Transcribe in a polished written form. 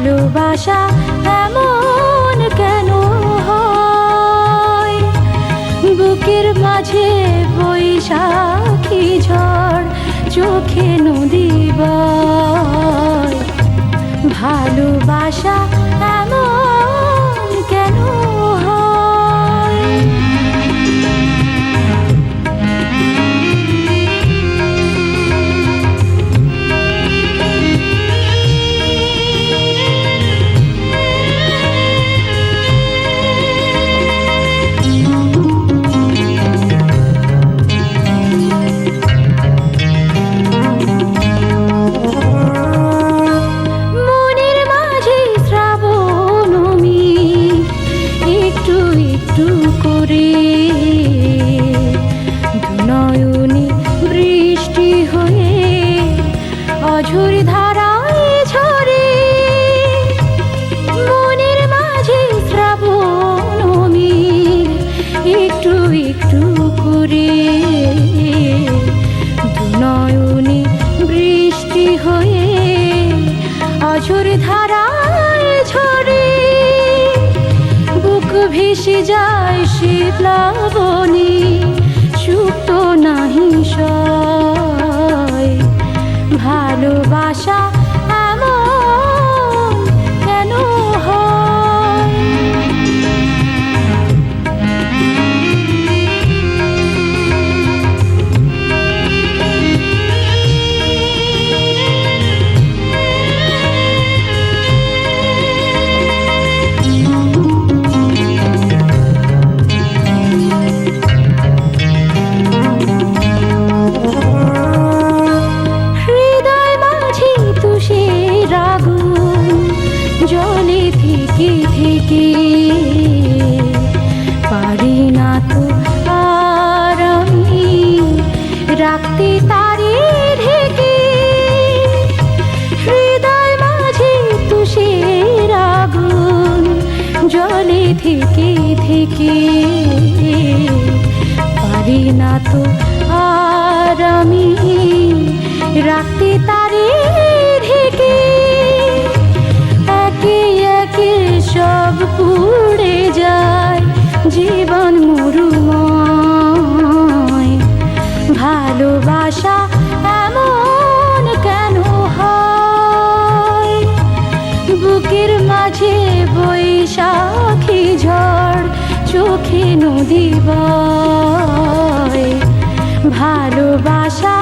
ভালোবাসা এমন কেন হয়? বুকের মাঝে বৈশাখী ঝড়, চোখে নদী বয়। ভালোবাসা এমন কেন হয়? নয়নে বৃষ্টি হয়ে অঝোর ধারায় ঝরে, মনের মাঝে শ্রাবণ মেঘ একটু একটু করে। নয়নে বৃষ্টি হয়ে অঝোর ধারায় ঝরে, বুক ভেসে যায় সে প্লাবনে, সুপ্ত নাহি সয়। ভালোবাসা এমন কেন হয়? জলে থেকে থেকে পারি না তো আর আমি রাখতে তারে ঢেকে। হৃদয় মাঝে তুষের আগুন, জলে থেকে থেকে পারি না তো আর আমি রাখতে তারে ঢেকে। একে একে সব পুড়ে যায়, জীবন মরুময়। ভালোবাসা এমন কেন হয়? বুকের মাঝে বৈশাখী ঝড়, চোখে নদী বয়। ভালোবাসা